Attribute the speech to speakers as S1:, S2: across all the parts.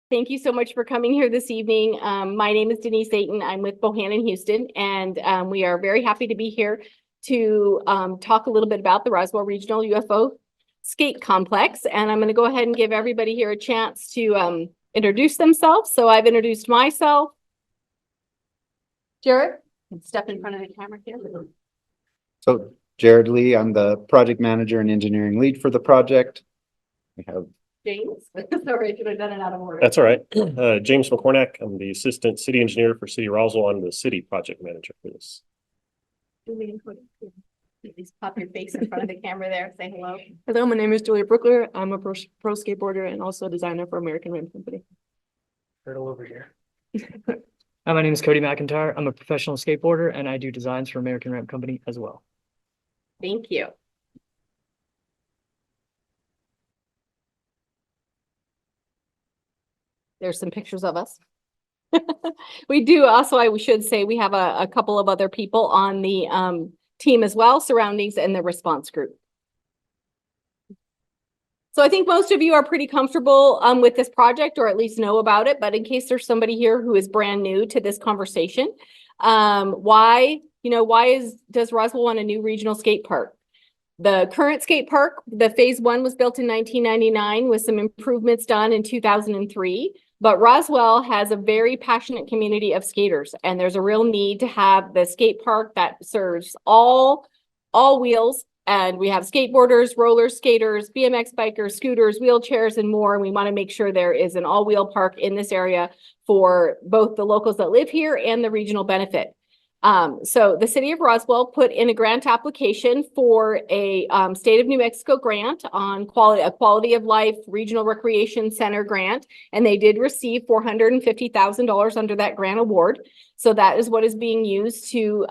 S1: Thank you so much for coming here this evening. My name is Denise Ayton. I'm with Bohannon Houston, and we are very happy to be here to talk a little bit about the Roswell Regional UFO Skate Complex. And I'm going to go ahead and give everybody here a chance to introduce themselves. So I've introduced myself. Jared, step in front of the camera here.
S2: So Jared Lee, I'm the project manager and engineering lead for the project. We have
S1: James. Sorry, I should have done it out of order.
S3: That's all right. James McCornack. I'm the assistant city engineer for City of Roswell. I'm the city project manager for this.
S1: Please pop your face in front of the camera there. Say hello.
S4: Hello, my name is Julia Brookler. I'm a pro skateboarder and also a designer for American Rim Company.
S5: Turtle over here. Hi, my name is Cody McIntyre. I'm a professional skateboarder and I do designs for American Rim Company as well.
S1: Thank you. There's some pictures of us. We do also, I should say, we have a couple of other people on the team as well, surroundings and the response group. So I think most of you are pretty comfortable with this project, or at least know about it. But in case there's somebody here who is brand new to this conversation, why does Roswell want a new regional skate park? The current skate park, the phase 1 was built in 1999 with some improvements done in 2003. But Roswell has a very passionate community of skaters, and there's a real need to have the skate park that serves all wheels. And we have skateboarders, roller skaters, BMX bikers, scooters, wheelchairs, and more. And we want to make sure there is an all-wheel park in this area for both the locals that live here and the regional benefit. So the city of Roswell put in a grant application for a state of New Mexico grant on a quality of life regional recreation center grant. And they did receive $450,000 under that grant award. So that is what is being used to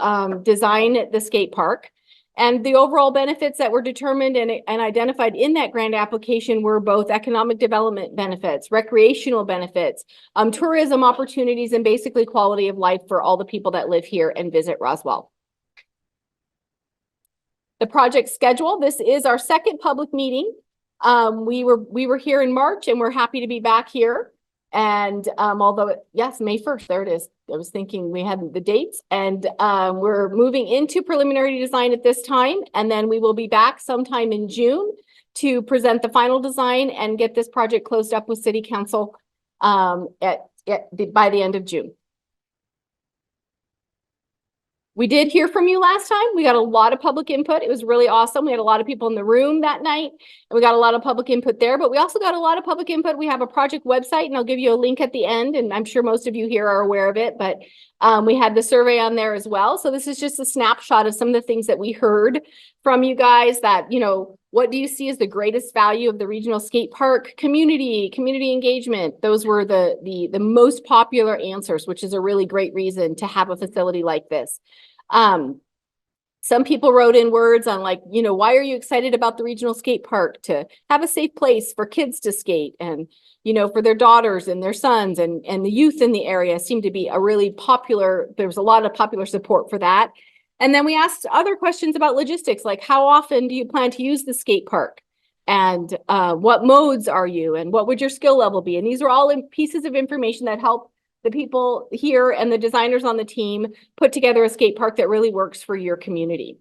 S1: design the skate park. And the overall benefits that were determined and identified in that grant application were both economic development benefits, recreational benefits, tourism opportunities, and basically quality of life for all the people that live here and visit Roswell. The project schedule, this is our second public meeting. We were here in March and we're happy to be back here. And yes, May 1st, there it is. I was thinking we had the dates, and we're moving into preliminary design at this time. And then we will be back sometime in June to present the final design and get this project closed up with City Council by the end of June. We did hear from you last time. We got a lot of public input. It was really awesome. We had a lot of people in the room that night, and we got a lot of public input there, but we also got a lot of public input. We have a project website, and I'll give you a link at the end, and I'm sure most of you here are aware of it, but we had the survey on there as well. So this is just a snapshot of some of the things that we heard from you guys that, what do you see as the greatest value of the regional skate park? Community engagement. Those were the most popular answers, which is a really great reason to have a facility like this. Some people wrote in words on why are you excited about the regional skate park? To have a safe place for kids to skate and, for their daughters and their sons and the youth in the area seemed to be a really popular, there was a lot of popular support for that. And then we asked other questions about logistics, like how often do you plan to use the skate park? And what modes are you? And what would your skill level be? And these are all pieces of information that help the people here and the designers on the team put together a skate park that really works for your community.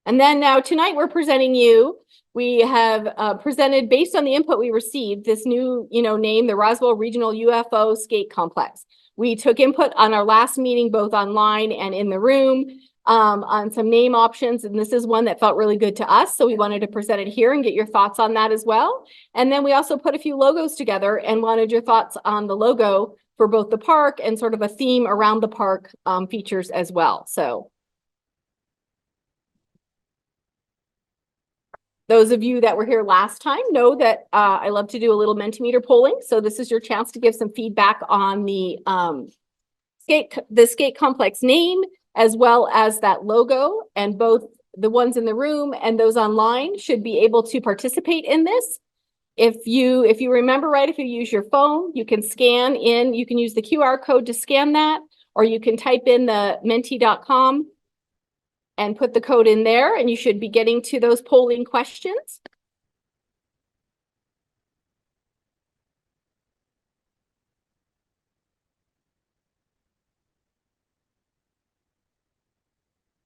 S1: And then now tonight we're presenting you, we have presented based on the input we received, this new, name, the Roswell Regional UFO Skate Complex. We took input on our last meeting, both online and in the room, on some name options. And this is one that felt really good to us. So we wanted to present it here and get your thoughts on that as well. And then we also put a few logos together and wanted your thoughts on the logo for both the park and sort of a theme around the park features as well. So those of you that were here last time know that I love to do a little Mentimeter polling. So this is your chance to give some feedback on the skate complex name, as well as that logo, and both the ones in the room and those online should be able to participate in this. If you remember right, if you use your phone, you can scan in, you can use the QR code to scan that, or you can type in the menti.com and put the code in there, and you should be getting to those polling questions.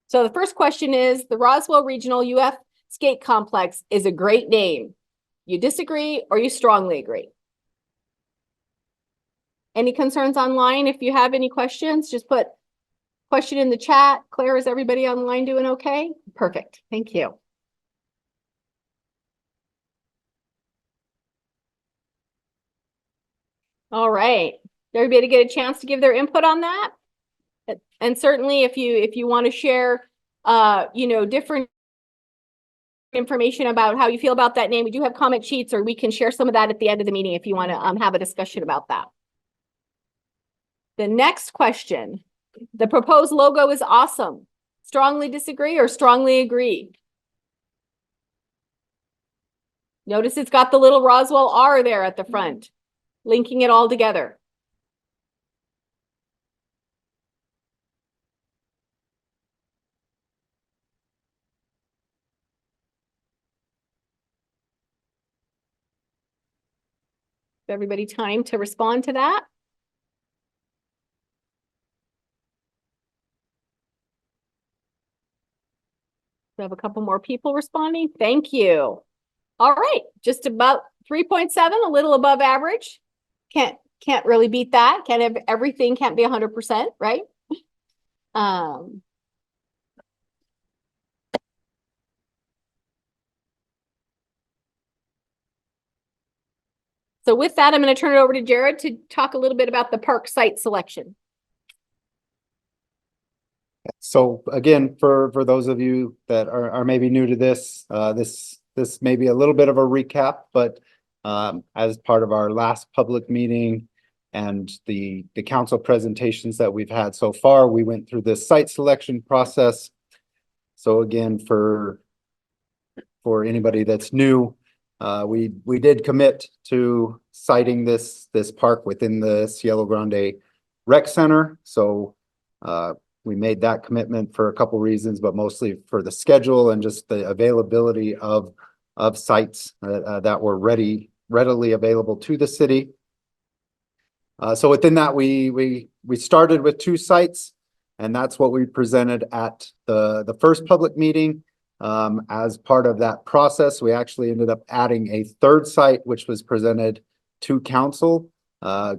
S1: So the first question is, the Roswell Regional UF Skate Complex is a great name. You disagree or you strongly agree? Any concerns online? If you have any questions, just put question in the chat. Claire, is everybody online doing okay? Perfect. Thank you. All right. Did everybody get a chance to give their input on that? And certainly if you want to share different information about how you feel about that name, we do have comment sheets, or we can share some of that at the end of the meeting if you want to have a discussion about that. The next question, the proposed logo is awesome. Strongly disagree or strongly agree? Notice it's got the little Roswell R there at the front, linking it all together. Everybody time to respond to that? We have a couple more people responding. Thank you. All right, just about 3.7, a little above average. Can't really beat that. Everything can't be 100%, right? So with that, I'm going to turn it over to Jared to talk a little bit about the park site selection.
S2: So again, for those of you that are maybe new to this, this may be a little bit of a recap, but as part of our last public meeting and the council presentations that we've had so far, we went through this site selection process. So again, for anybody that's new, we did commit to siting this park within the Cielo Grande Rec Center. So we made that commitment for a couple reasons, but mostly for the schedule and just the availability of sites that were readily available to the city. So within that, we started with 2 sites, and that's what we presented at the first public meeting. As part of that process, we actually ended up adding a 3rd site, which was presented to council,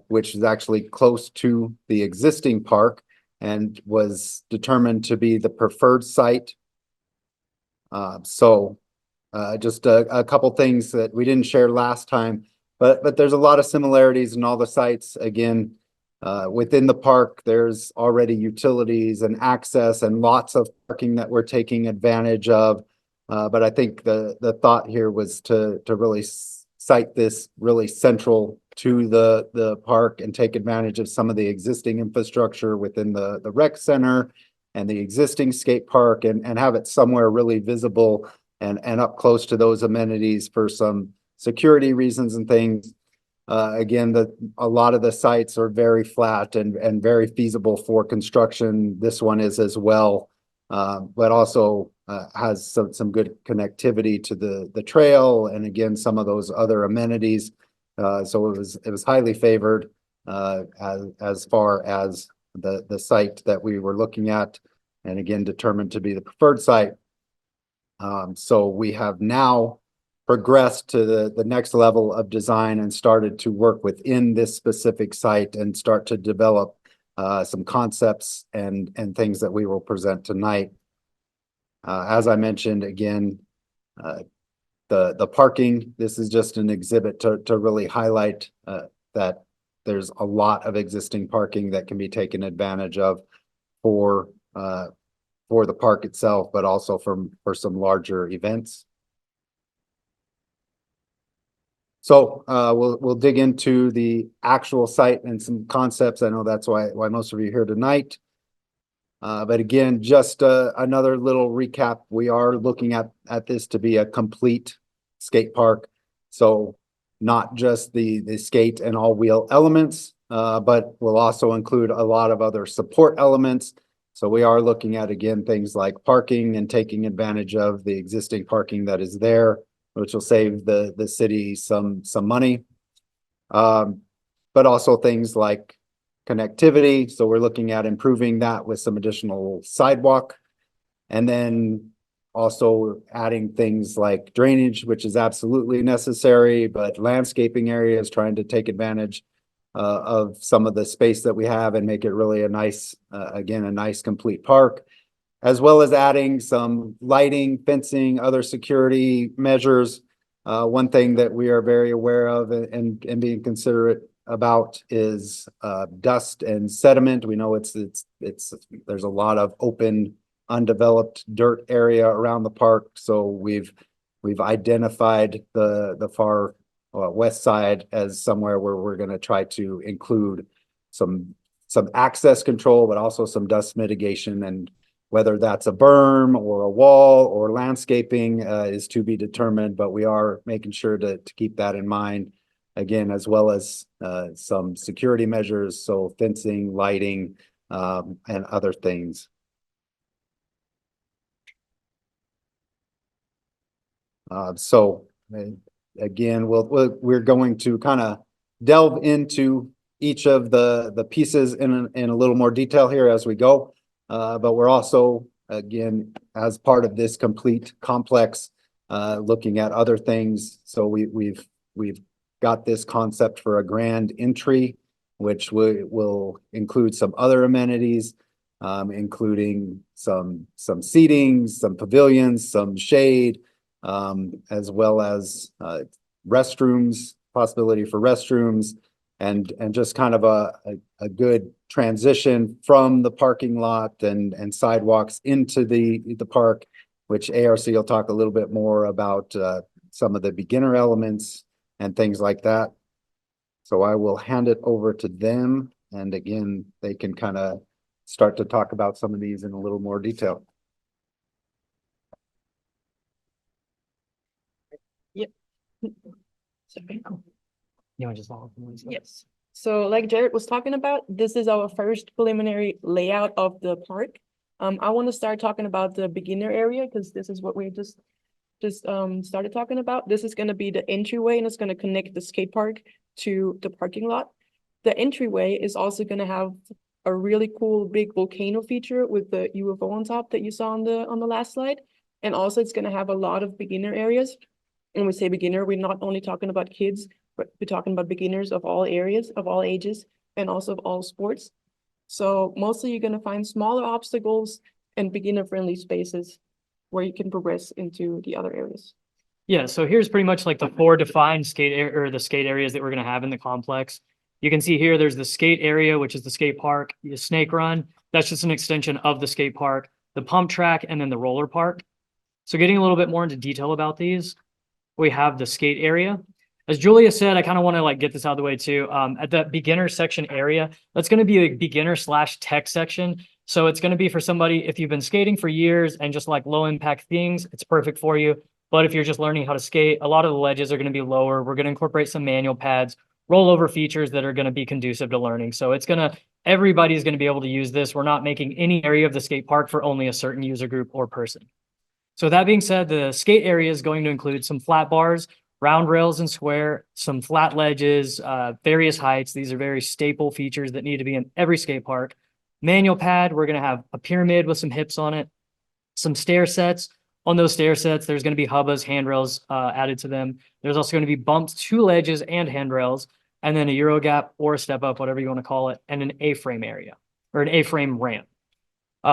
S2: which is actually close to the existing park and was determined to be the preferred site. Just a couple things that we didn't share last time, but there's a lot of similarities in all the sites. Again, within the park, there's already utilities and access and lots of parking that we're taking advantage of. But I think the thought here was to really site this really central to the park and take advantage of some of the existing infrastructure within the rec center and the existing skate park and have it somewhere really visible and up close to those amenities for some security reasons and things. Again, a lot of the sites are very flat and very feasible for construction. This one is as well, but also has some good connectivity to the trail and again some of those other amenities. So it was highly favored as far as the site that we were looking at, and again determined to be the preferred site. So we have now progressed to the next level of design and started to work within this specific site and start to develop some concepts and things that we will present tonight. As I mentioned, again, the parking, this is just an exhibit to really highlight that there's a lot of existing parking that can be taken advantage of for the park itself, but also for some larger events. So we'll dig into the actual site and some concepts. I know that's why most of you are here tonight. But again, just another little recap. We are looking at this to be a complete skate park. So not just the skate and all wheel elements, but we'll also include a lot of other support elements. So we are looking at, again, things like parking and taking advantage of the existing parking that is there, which will save the city some money. But also things like connectivity. So we're looking at improving that with some additional sidewalk And then also adding things like drainage, which is absolutely necessary, but landscaping areas, trying to take advantage of some of the space that we have and make it really a nice, again, a nice complete park, as well as adding some lighting, fencing, other security measures. One thing that we are very aware of and being considerate about is dust and sediment. We know there's a lot of open, undeveloped dirt area around the park, so we've identified the far west side as somewhere where we're going to try to include some access control, but also some dust mitigation, and whether that's a berm or a wall or landscaping is to be determined, but we are making sure to keep that in mind again, as well as some security measures, so fencing, lighting, and other things. Again, we're going to kind of delve into each of the pieces in a little more detail here as we go. But we're also, again, as part of this complete complex, looking at other things. So we've got this concept for a grand entry, which will include some other amenities, including some seating, some pavilions, some shade, as well as restrooms, possibility for restrooms, and just kind of a good transition from the parking lot and sidewalks into the park, which ARC will talk a little bit more about some of the beginner elements and things like that. So I will hand it over to them, and again, they can kind of start to talk about some of these in a little more detail.
S4: Sorry.
S5: You want to just follow from what he said?
S4: Yes. So like Jared was talking about, this is our first preliminary layout of the park. I want to start talking about the beginner area because this is what we just started talking about. This is going to be the entryway, and it's going to connect the skate park to the parking lot. The entryway is also going to have a really cool big volcano feature with the UFO on top that you saw on the last slide. And also it's going to have a lot of beginner areas. And when we say beginner, we're not only talking about kids, but we're talking about beginners of all areas, of all ages, and also of all sports. So mostly you're going to find smaller obstacles and beginner-friendly spaces where you can progress into the other areas.
S5: Yeah, so here's pretty much like the four defined the skate areas that we're going to have in the complex. You can see here, there's the skate area, which is the skate park, the snake run. That's just an extension of the skate park, the pump track, and then the roller park. So getting a little bit more into detail about these, we have the skate area. As Julia said, I kind of want to like get this out of the way too. At the beginner section area, that's going to be a beginner/tech section. So it's going to be for somebody, if you've been skating for years and just like low impact things, it's perfect for you. But if you're just learning how to skate, a lot of the ledges are going to be lower. We're going to incorporate some manual pads, rollover features that are going to be conducive to learning. So everybody's going to be able to use this. We're not making any area of the skate park for only a certain user group or person. So that being said, the skate area is going to include some flat bars, round rails and square, some flat ledges, various heights. These are very staple features that need to be in every skate park. Manual pad, we're going to have a pyramid with some hips on it, some stair sets. On those stair sets, there's going to be hubbas, handrails added to them. There's also going to be bumps, 2 ledges and handrails, and then a Euro gap or a step up, whatever you want to call it, and an A-frame area or an A-frame ramp.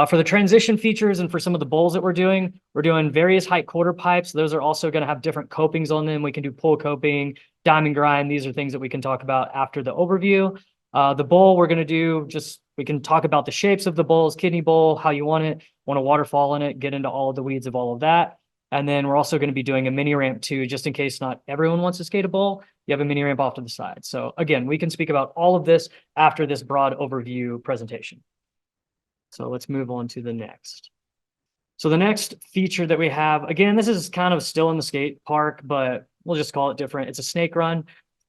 S5: For the transition features and for some of the bowls that we're doing various height quarter pipes. Those are also going to have different copings on them. We can do pull coping, diamond grind. These are things that we can talk about after the overview. The bowl we're going to do, we can talk about the shapes of the bowls, kidney bowl, how you want it, want a waterfall in it, get into all of the weeds of all of that. And then we're also going to be doing a mini ramp too, just in case not everyone wants to skate a bowl. You have a mini ramp off to the side. So again, we can speak about all of this after this broad overview presentation. So let's move on to the next. So the next feature that we have, again, this is kind of still in the skate park, but we'll just call it different. It's a snake run.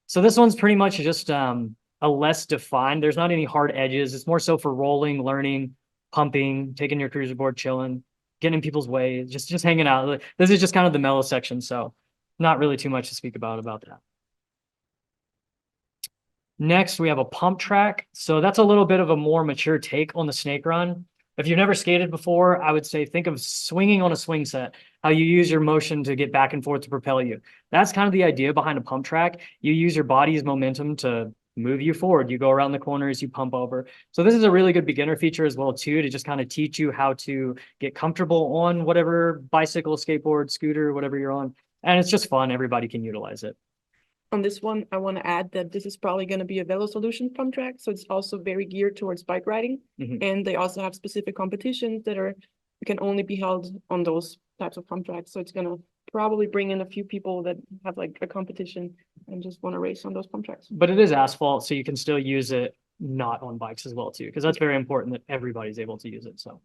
S5: So this one's pretty much just a less defined. There's not any hard edges. It's more so for rolling, learning, pumping, taking your cruiser board, chilling, getting in people's way, just hanging out. This is just kind of the mellow section. So not really too much to speak about that. Next, we have a pump track. So that's a little bit of a more mature take on the snake run. If you've never skated before, I would say think of swinging on a swing set, how you use your motion to get back and forth to propel you. That's kind of the idea behind a pump track. You use your body's momentum to move you forward. You go around the corners, you pump over. So this is a really good beginner feature as well too, to just kind of teach you how to get comfortable on whatever bicycle, skateboard, scooter, whatever you're on. And it's just fun. Everybody can utilize it.
S4: On this one, I want to add that this is probably going to be a Velo Solution pump track, so it's also very geared towards bike riding.
S5: Mhm.
S4: And they also have specific competitions that can only be held on those types of pump tracks. So it's going to probably bring in a few people that have like a competition and just want to race on those pump tracks.
S5: But it is asphalt, so you can still use it not on bikes as well too, because that's very important that everybody's able to use it, so.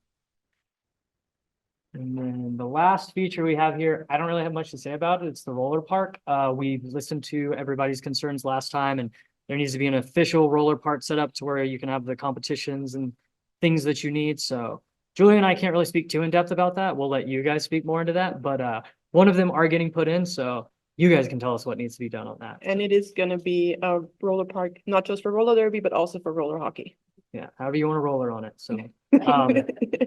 S5: And then the last feature we have here, I don't really have much to say about it. It's the roller park. We listened to everybody's concerns last time, and there needs to be an official roller park set up to where you can have the competitions and things that you need. So Julie and I can't really speak too in depth about that. We'll let you guys speak more into that, but one of them are getting put in, so you guys can tell us what needs to be done on that.
S4: And it is going to be a roller park, not just for roller derby, but also for roller hockey.
S5: Yeah, however you want to roller on it, so.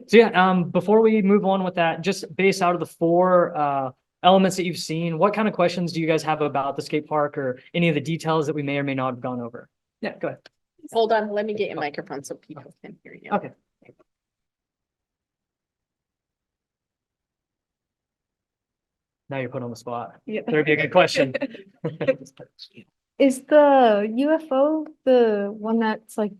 S5: So yeah, before we move on with that, just based out of the four elements that you've seen, what kind of questions do you guys have about the skate park or any of the details that we may or may not have gone over? Yeah, go ahead.
S1: Hold on, let me get your microphone so people can hear you.
S5: Okay. Now you're put on the spot.
S4: Yeah.
S5: There'd be a good question.
S6: Is the UFO the one that's like,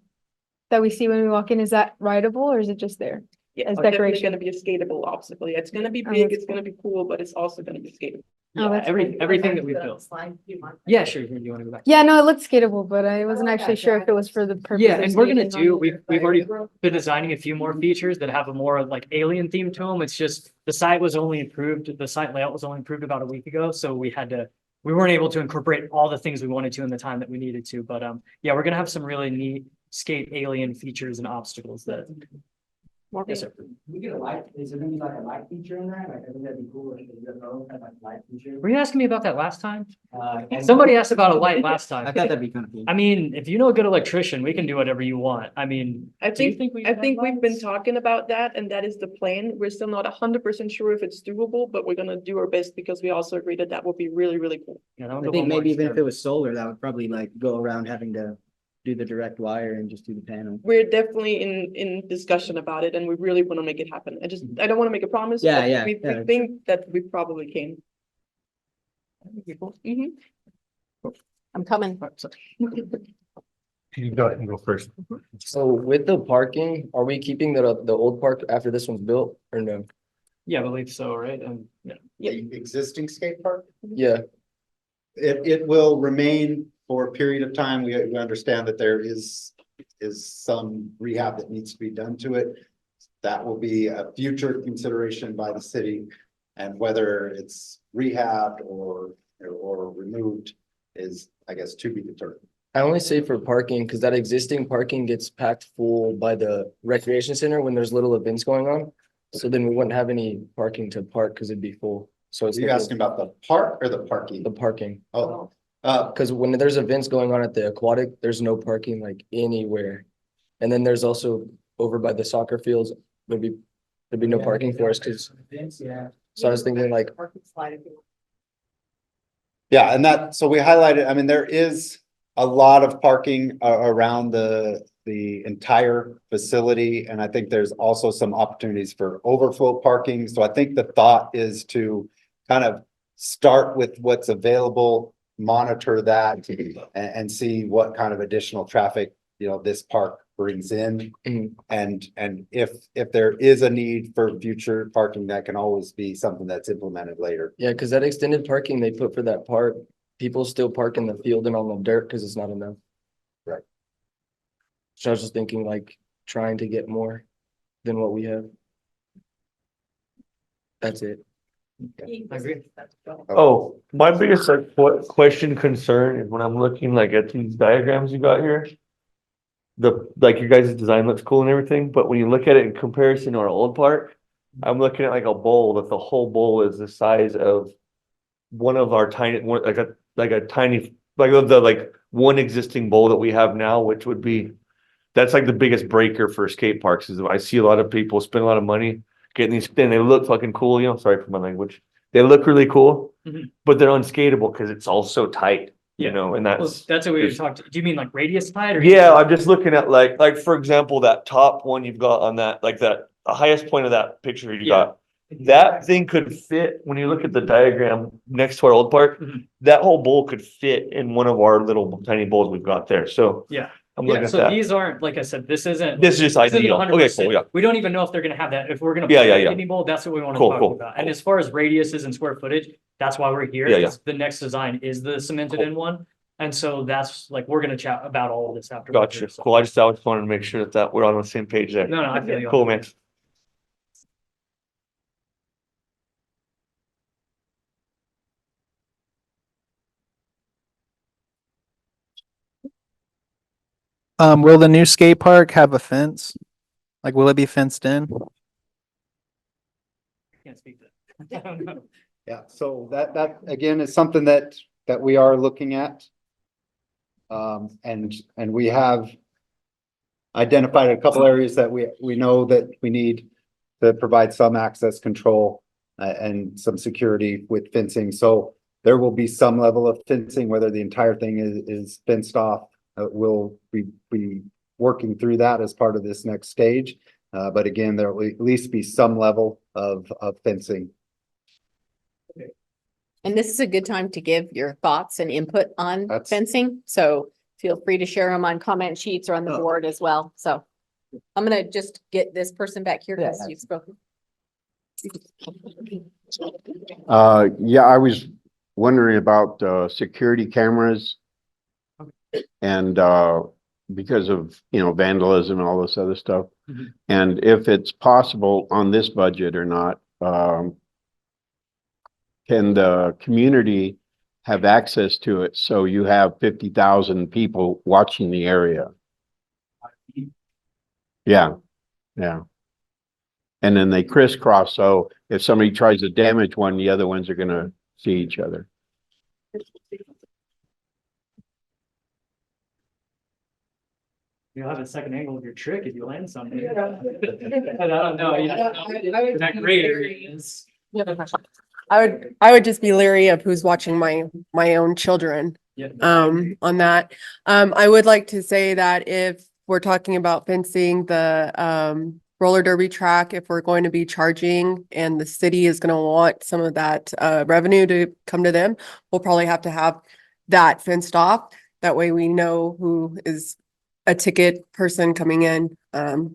S6: that we see when we walk in, is that rideable or is it just there?
S4: Yeah,
S6: As
S4: it's definitely
S6: decoration.
S4: going to be a skatable obstacle. Yeah, it's going to be
S6: Oh,
S4: big,
S6: that's
S4: it's going to be cool, but it's also going to be skatable.
S6: Oh,
S5: Yeah,
S6: that's
S5: everything that we built. Yeah, sure. You want to go back?
S6: Yeah, no, it looked skatable, but I wasn't actually sure if it was for the purpose.
S5: Yeah,
S6: of
S5: and we're gonna
S6: skating
S5: do,
S6: on
S5: we've already been designing a few more features that have a more like alien theme to them. It's just, the site was only improved, the site layout was only improved about a week ago, so we weren't able to incorporate all the things we wanted to in the time that we needed to, but yeah, we're gonna have some really neat skate alien features and obstacles that. Yes, sir.
S7: We get a light, is there gonna be like a light feature in there? Like, I think that'd be cool if the UFO had like a light feature.
S5: Were you asking me about that last time?
S7: And-
S5: Somebody asked about a light last
S7: I
S5: time.
S7: thought that'd be kind of cool.
S5: I mean, if you know a good electrician, we can do whatever you want. I mean.
S4: I
S5: do you
S4: think,
S5: we
S4: I
S5: have
S4: think we've been
S5: lights?
S4: talking about that, and that is the plan. We're still not 100% sure if it's doable, but we're gonna do our best because we also agree that that would be really, really cool.
S5: Yeah, that would
S7: I
S5: be a
S7: think
S5: little
S7: maybe
S5: more
S7: even if it
S5: expensive.
S7: was solar, that would probably like go around having to do the direct wire and just do the panel.
S4: We're definitely in discussion about it, and we really want to make it happen. I don't want to make a promise.
S7: Yeah,
S4: but
S7: yeah,
S4: We
S7: yeah.
S4: think that we probably can. Mhm.
S1: I'm coming.
S3: You go ahead and go first.
S8: So with the parking, are we keeping the old park after this one's built or no?
S5: Yeah, I believe so, right? And yeah.
S2: The existing skate park,
S8: Yeah,
S2: it will remain for a period of time. We understand that there is some rehab that needs to be done to it. That will be a future consideration by the city, and whether it's rehabbed or removed is, I guess, to be determined.
S8: I only say for parking because that existing parking gets packed full by the recreation center when there's little events going on. So then we wouldn't have any parking to park because it'd be full. So it's
S2: Are you asking about the park or the parking?
S8: the parking.
S2: Oh,
S8: Because when there's events going on at the aquatic, there's no parking like anywhere. And then there's also over by the soccer fields, there'd be no parking for us because,
S7: Yeah.
S8: so I was thinking like,
S2: yeah, and so we highlighted, I mean, there is a lot of parking around the entire facility. And I think there's also some opportunities for overflow parking. So I think the thought is to kind of start with what's available, monitor that and see what kind of additional traffic, this park brings in.
S8: Mhm.
S2: And if there is a need for future parking, that can always be something that's implemented later.
S8: yeah, because that extended parking they put for that park, people still park in the field and on the dirt because it's not enough.
S2: Right.
S8: So I was just thinking like trying to get more than what we have. That's it.
S5: I agree.
S9: Oh, my biggest like question concern is when I'm looking like at these diagrams you got here. Like your guys' design looks cool and everything, but when you look at it in comparison to our old park, I'm looking at like a bowl that the whole bowl is the size of one of our tiny, like a tiny, like of the like one existing bowl that we have now, which would be That's like the biggest breaker for skate parks is I see a lot of people spend a lot of money getting these, and they look fucking cool, you know, sorry for my language. They look really cool,
S5: Mhm.
S9: but they're unskateable because it's all so tight, you
S5: Yeah.
S9: know, and
S5: Well,
S9: that's.
S5: that's what we were
S9: there's-
S5: talking, do you mean like radius height or?
S9: Yeah, I'm just looking at like, for example, that top one you've got on that, like that, the highest point of that picture you got. That thing could fit, when you look at the diagram next to our old park,
S5: Mhm.
S9: that whole bowl could fit in one of our little tiny bowls we've got there, so.
S5: Yeah.
S9: I'm
S5: Yeah,
S9: looking at
S5: so
S9: that.
S5: these aren't, like I said, this isn't.
S9: This is just
S5: this isn't
S9: ideal. Okay,
S5: 100%.
S9: cool, yeah.
S5: We don't even know if they're gonna have that, if we're gonna.
S9: Yeah,
S5: put
S9: yeah,
S5: a
S9: yeah.
S5: kidney bowl, that's what we wanna
S9: Cool,
S5: talk
S9: cool,
S5: about. And
S9: cool.
S5: as far as radiuses and square footage, that's why we're here.
S9: Yeah, yeah.
S5: 'Cause the next design is the cemented
S9: Cool.
S5: in one. And so that's like, we're gonna chat about all of this after.
S9: Gotcha, cool, I just always wanted to make sure that we're on the same page there.
S5: No, I feel you.
S9: Cool, man.
S10: Will the new skate park have a fence? Like, will it be fenced in?
S5: Can't speak to that. I don't know.
S2: Yeah, so that again is something that we are looking at. And we have identified a couple areas that we know that we need to provide some access control and some security with fencing. So there will be some level of fencing, whether the entire thing is fenced off. We'll be working through that as part of this next stage. But again, there will at least be some level of fencing.
S1: And this is a good time to give your thoughts and input on
S2: That's-
S1: fencing, so feel free to share them on comment sheets or on the board as well, so. I'm gonna just get this person back here because you've spoken.
S11: Yeah, I was wondering about, security cameras. And, because of, vandalism and all this other stuff.
S5: Mhm.
S11: And if it's possible on this budget or not, can the community have access to it? So you have 50,000 people watching the area. Yeah, yeah. And then they crisscross, so if somebody tries to damage one, the other ones are gonna see each other.
S5: You'll have a second angle of your trick if you land something. I don't know, that gray area is.
S12: I would just be leery of who's watching my own children,
S5: Yeah.
S12: on that. I would like to say that if we're talking about fencing the, roller derby track, if we're going to be charging and the city is gonna want some of that, revenue to come to them, we'll probably have to have that fenced off. That way we know who is a ticket person coming in.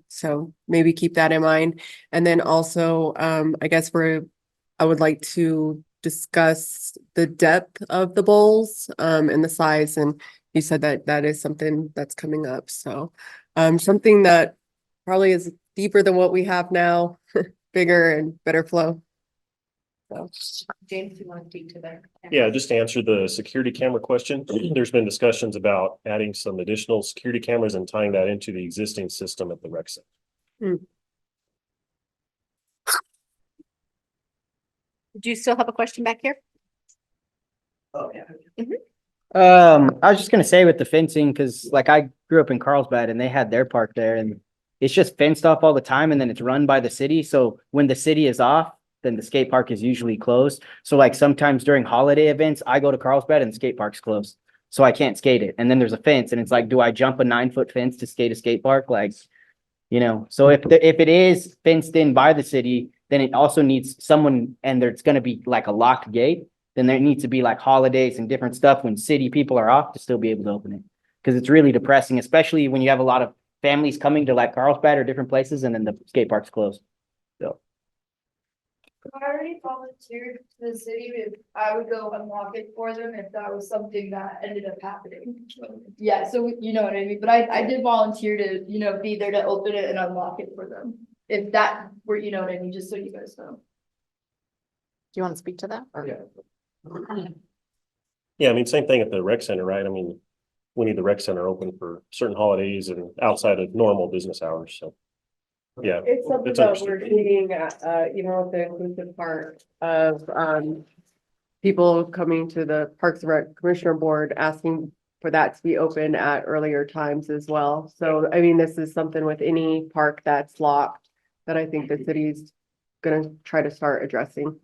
S12: So maybe keep that in mind. And then also, I guess I would like to discuss the depth of the bowls, and the size, and you said that that is something that's coming up, so. Something that probably is deeper than what we have now, bigger and better flow. So.
S1: James, you want to speak to that?
S3: Yeah, just to answer the security camera question, there's been discussions about adding some additional security cameras and tying that into the existing system at the rec center.
S1: Do you still have a question back here?
S7: Oh, yeah.
S13: I was just gonna say with the fencing, cause like I grew up in Carlsbad and they had their park there and it's just fenced off all the time and then it's run by the city. So when the city is off, then the skate park is usually closed. So like sometimes during holiday events, I go to Carlsbad and the skate park's closed. So I can't skate it. And then there's a fence and it's like, do I jump a 9-foot fence to skate a skate park? Like, so if it is fenced in by the city, then it also needs someone, and there's gonna be like a locked gate. Then there needs to be like holidays and different stuff when city people are off to still be able to open it. Cause it's really depressing, especially when you have a lot of families coming to like Carlsbad or different places and then the skate park's closed. So.
S6: I already volunteered to the city if I would go unlock it for them if that was something that ended up happening. Yeah, so you know what I mean, but I did volunteer to, be there to open it and unlock it for them. If that were, you know what I mean, just so you guys know.
S1: Do you want to speak to that? Or-
S3: Yeah, I mean, same thing at the rec center, right? I mean, we need the rec center open for certain holidays and outside of normal business hours, so. Yeah.
S12: It's something
S3: it's
S12: that
S3: understood.
S12: we're seeing, with the inclusive part of, people coming to the Parks and Rec Commissioner Board asking for that to be open at earlier times as well. So, I mean, this is something with any park that's locked that I think the city's gonna try to start addressing.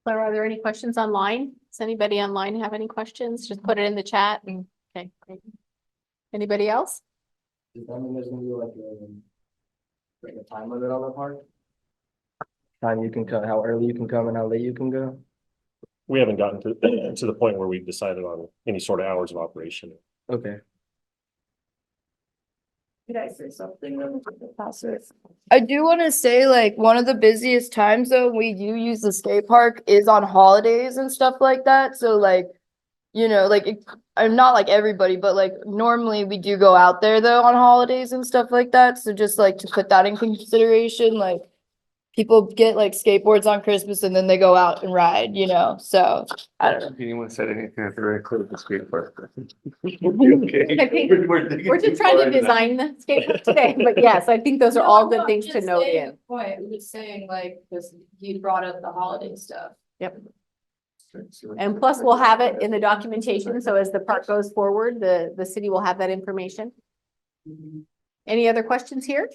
S1: Claire, are there any questions online? Does anybody online have any questions? Just put it in the chat and, okay, great. Anybody else?
S8: Does that mean there's gonna be like a time limit on the park? Time you can come, how early you can come and how late you can go?
S3: We haven't gotten to the point where we've decided on any sort of hours of operation.
S8: Okay.
S6: Could I say something? I do want to say, like, one of the busiest times though, we do use the skate park is on holidays and stuff like that. So like, you know, like, I'm not like everybody, but like normally we do go out there though on holidays and stuff like that. So just like to put that in consideration, like people get like skateboards on Christmas and then they go out and ride, you know, so I don't know.
S9: If anyone said anything at the very close the skate park.
S1: I think we're just trying to design the skate park today, but yes, I think those are all good things to note in.
S6: Point, I'm just saying, like, because you brought up the holiday stuff.
S1: Yep. And plus we'll have it in the documentation, so as the park goes forward, the city will have that information. Any other questions here?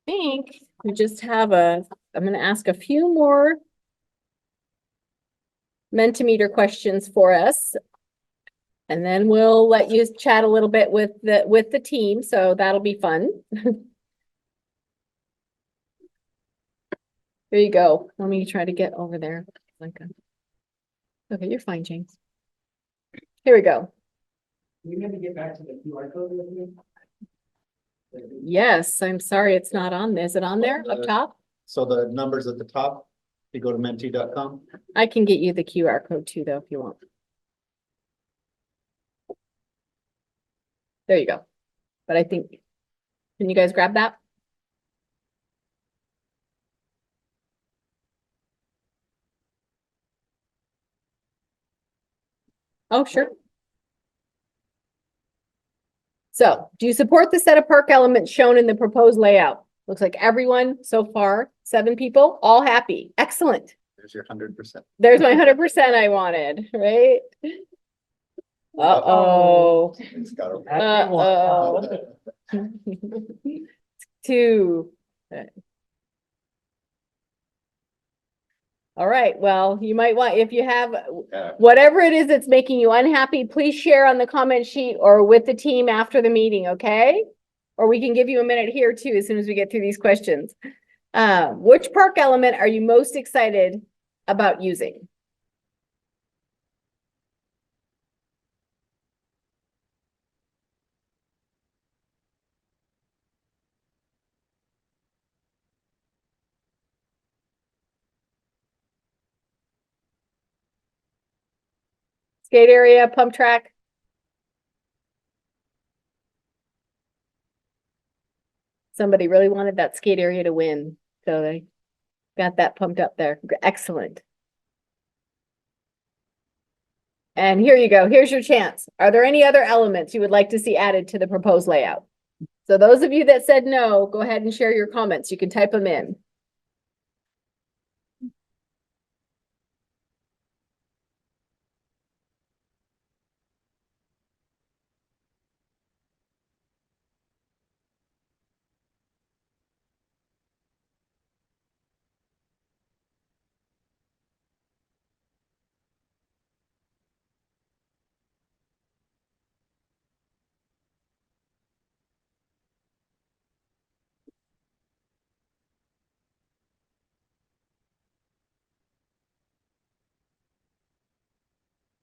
S1: Think we just have I'm gonna ask a few more Mentimeter questions for us. And then we'll let you chat a little bit with the team, so that'll be fun. There you go. Let me try to get over there. Okay, you're fine, James. Here we go.
S7: We maybe get back to the QR code with you.
S1: Yes, I'm sorry it's not on. Is it on there up top?
S2: So the numbers at the top, you go to menti.com.
S1: I can get you the QR code too, though, if you want. There you go. But I think, can you guys grab that? Oh, sure. So, do you support the set of park elements shown in the proposed layout? Looks like everyone so far, 7 people, all happy. Excellent.
S2: There's your 100%.
S1: There's my 100% I wanted, right? Uh-oh.
S2: It's got a-
S1: Uh-oh. 2. All right, well, you might want, if you have whatever it is that's making you unhappy, please share on the comment sheet or with the team after the meeting, okay? Or we can give you a minute here too, as soon as we get through these questions. Which park element are you most excited about using? Skate area, pump track? Somebody really wanted that skate area to win, so they got that pumped up there. Excellent. And here you go. Here's your chance. Are there any other elements you would like to see added to the proposed layout? So those of you that said no, go ahead and share your comments. You can type them in.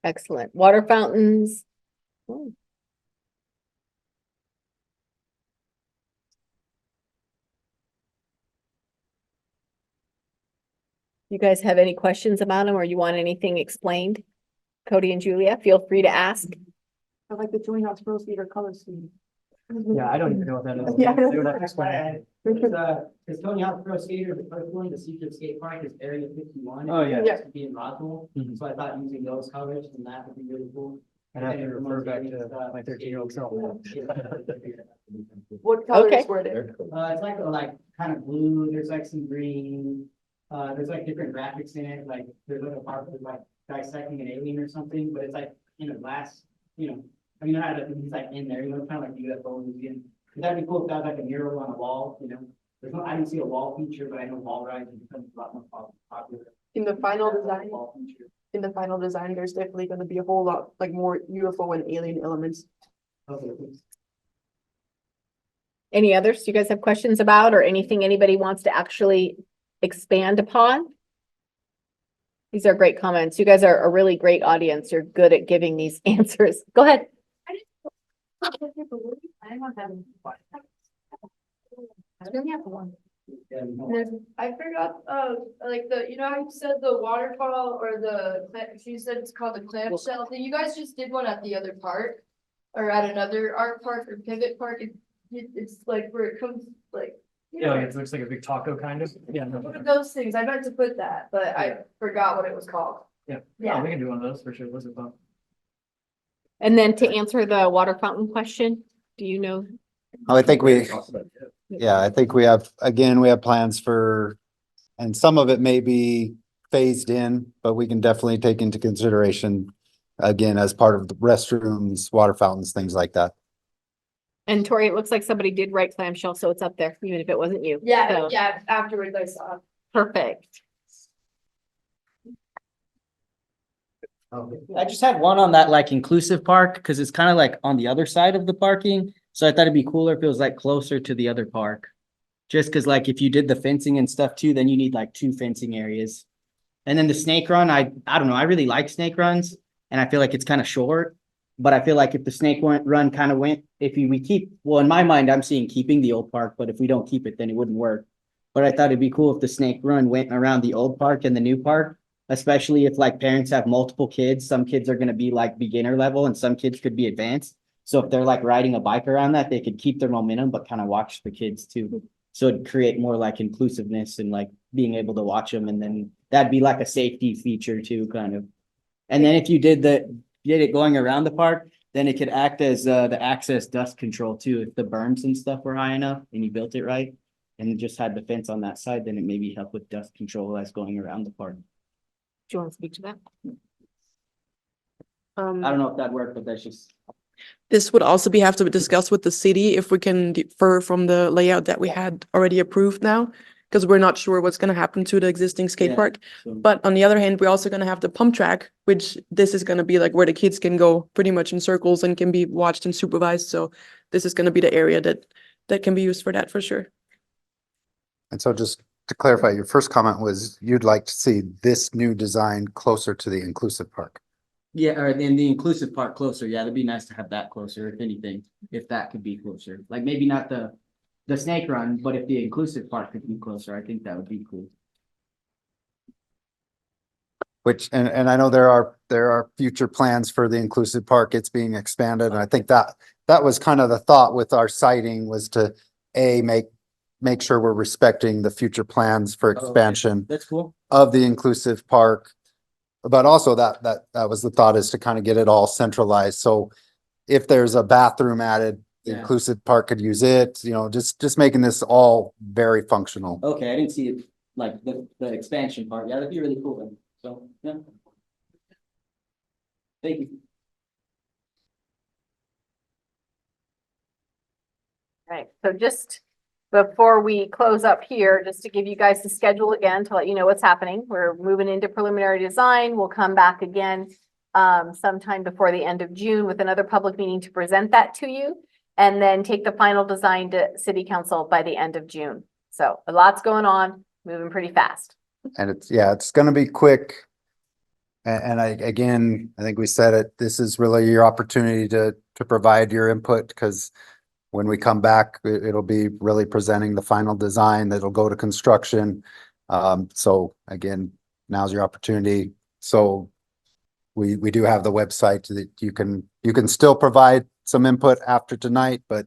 S1: Excellent. Water fountains. Oh. You guys have any questions about them or you want anything explained? Cody and Julia, feel free to ask.
S4: I like the joint house girls theater color scheme.
S13: Yeah, I don't even know what that is.
S4: Yeah, I don't-
S13: They would have to explain it.
S7: It's Tony Hawk Pro Skater, the first one, the secret skate park is Area 51.
S13: Oh, yeah.
S7: It used to be in Roswell,
S13: Mhm.
S7: so I thought using those colors and that would be really cool.
S13: I'd have to refer back to my 13-year-old self.
S4: What colors
S1: Okay.
S4: were there?
S7: It's like kind of blue, there's like some green, there's like different graphics in it, like there's like a part with like dissecting an alien or something, but it's like in a glass, you know. I mean, I don't know, he's like in there, you know, kind of like the UFO museum. That'd be cool if that was like a mural on a wall, you know. There's no, I didn't see a wall feature, but I know wall rides becomes a lot more popular.
S4: In the final design,
S7: Wall feature.
S4: in the final design, there's definitely gonna be a whole lot, like more UFO and alien elements.
S7: Okay.
S1: Any others you guys have questions about or anything anybody wants to actually expand upon? These are great comments. You guys are a really great audience. You're good at giving these answers. Go ahead.
S6: I forgot, like you know how you said the waterfall or she said it's called the clamshell thing. You guys just did one at the other park or at another art park or pivot park. It's like where it comes like.
S5: Yeah, it looks like a big taco kind of. Yeah.
S6: What are those things? I meant to put that, but I forgot what it was called.
S5: Yeah,
S6: Yeah.
S5: we can do one of those for sure. What's it about?
S1: And then to answer the water fountain question, do you know?
S2: I think yeah, I think we have plans for, and some of it may be phased in, but we can definitely take into consideration again, as part of the restrooms, water fountains, things like that.
S1: And Tori, it looks like somebody did write clamshell, so it's up there, even if it wasn't you.
S6: Yeah,
S1: So,
S6: yeah, afterwards I saw.
S1: perfect.
S13: I just had one on that like inclusive park, because it's kind of like on the other side of the parking. So I thought it'd be cooler if it was like closer to the other park. Just because like if you did the fencing and stuff too, then you need like 2 fencing areas. And then the snake run, I don't know, I really like snake runs and I feel like it's kind of short. But I feel like if the run kind of went, we keep, well, in my mind, I'm seeing keeping the old park, but if we don't keep it, then it wouldn't work. But I thought it'd be cool if the snake run went around the old park and the new park, especially if like parents have multiple kids. Some kids are going to be like beginner level and some kids could be advanced. So if they're like riding a bike around that, they could keep their momentum, but kind of watch the kids too. So it'd create more like inclusiveness and like being able to watch them. And then that'd be like a safety feature too, kind of. And then if you did it going around the park, then it could act as the access dust control too. If the berms and stuff were high enough and you built it right and just had the fence on that side, then it maybe help with dust control as going around the park.
S1: Do you want to speak to that?
S13: I don't know if that worked, but that's just.
S4: This would also have to be discussed with the city if we can defer from the layout that we had already approved now. Because we're not sure what's gonna happen to the existing skate
S13: Yeah,
S4: park.
S13: so-
S4: But on the other hand, we're also gonna have the pump track, which this is gonna be like where the kids can go pretty much in circles and can be watched and supervised. So this is gonna be the area that can be used for that for sure.
S2: And so just to clarify, your first comment was you'd like to see this new design closer to the inclusive park.
S13: Yeah, or then the inclusive part closer. Yeah, it'd be nice to have that closer, if anything, if that could be closer. Like maybe not the snake run, but if the inclusive part could be closer, I think that would be cool.
S2: Which, and I know there are future plans for the inclusive park. It's being expanded. And I think that was kind of the thought with our siting was to make sure we're respecting the future plans for
S13: okay.
S2: expansion
S13: That's cool.
S2: of the inclusive park. But also that was the thought, is to kind of get it all centralized. So if there's a bathroom added, the
S13: Yeah.
S2: inclusive park could use it, just making this all very functional.
S13: Okay, I didn't see it like the expansion part. Yeah, that'd be really cool then. So, yeah. Thank you.
S1: Right, so just before we close up here, just to give you guys the schedule again, to let you know what's happening. We're moving into preliminary design. We'll come back again sometime before the end of June with another public meeting to present that to you. And then take the final design to city council by the end of June. So a lot's going on, moving pretty fast.
S2: And it's gonna be quick. And I think we said it, this is really your opportunity to provide your input, because when we come back, it'll be really presenting the final design that'll go to construction. So again, now's your opportunity. So we do have the website that you can still provide some input after tonight, but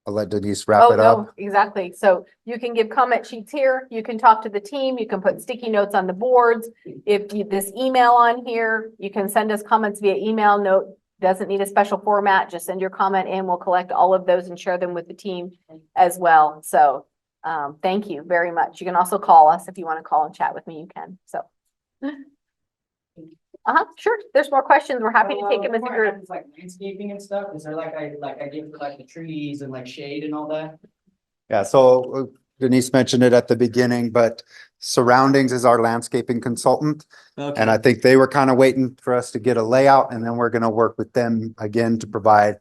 S2: I'll let Denise wrap it up.
S1: No, exactly. So you can give comment sheets here. You can talk to the team. You can put sticky notes on the boards. If you, this email on here, you can send us comments via email. Note Doesn't need a special format, just send your comment in. We'll collect all of those and share them with the team as well. So thank you very much. You can also call us if you want to call and chat with me, you can, so. Sure, there's more questions. We're happy to take them as a group.
S7: Like landscaping and stuff, is there like I did for like the trees and like shade and all that?
S2: Yeah, so Denise mentioned it at the beginning, but Surroundings is our landscaping consultant. And I think they were kind of waiting for us to get a layout, and then we're gonna work with them again to provide.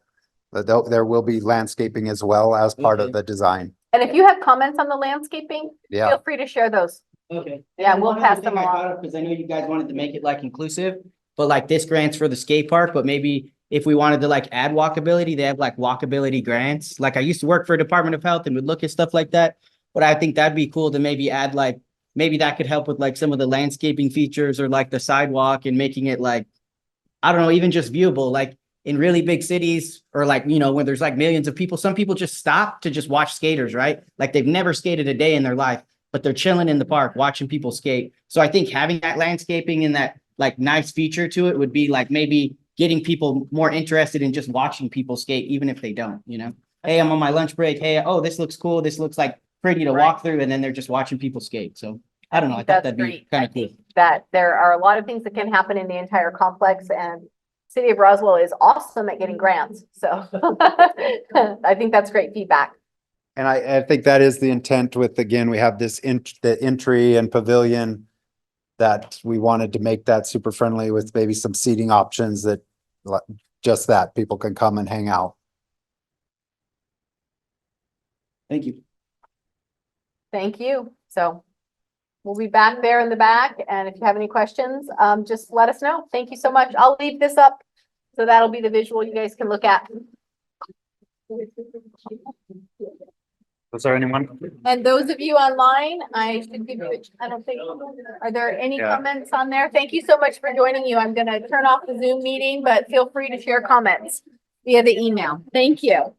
S2: There will be landscaping as well as part of
S7: Okay.
S2: the design.
S1: And if you have comments on the landscaping,
S2: Yeah,
S1: feel free to share those.
S7: Okay.
S1: Yeah,
S7: And
S1: we'll
S7: one other
S1: pass
S7: thing
S1: them
S7: I
S1: along.
S7: thought of, because I know you guys wanted to make it like inclusive, but like this grant's for the skate park, but maybe if we wanted to like add walkability, they have like walkability grants. Like I used to work for Department of Health and would look at stuff like that. But I think that'd be cool to maybe add like, maybe that could help with like some of the landscaping features or like the sidewalk and making it like, I don't know, even just viewable, like in really big cities or like, you know, when there's like millions of people, some people just stop to just watch skaters, right? Like they've never skated a day in their life, but they're chilling in the park watching people skate. So I think having that landscaping and that like nice feature to it would be like maybe getting people more interested in just watching people skate, even if they don't, you know? Hey, I'm on my lunch break. Hey, oh, this looks cool. This looks like pretty to walk through. And then they're just watching people skate. So I don't know. I thought
S1: That's
S7: that'd be
S1: great.
S7: kind
S1: I
S7: of cool.
S1: think that there are a lot of things that can happen in the entire complex, and City of Roswell is awesome at getting grants. So I think that's great feedback.
S2: and I think that is the intent with, again, we have this the entry and pavilion that we wanted to make that super friendly with maybe some seating options that just that people can come and hang out.
S7: Thank you.
S1: Thank you. So we'll be back there in the back, and if you have any questions, just let us know. Thank you so much. I'll leave this up, so that'll be the visual you guys can look at.
S10: Was there anyone?
S1: And those of you online, I should give you, I don't think, are there any
S10: Yeah.
S1: comments on there? Thank you so much for joining you. I'm gonna turn off the Zoom meeting, but feel free to share comments via the email. Thank you.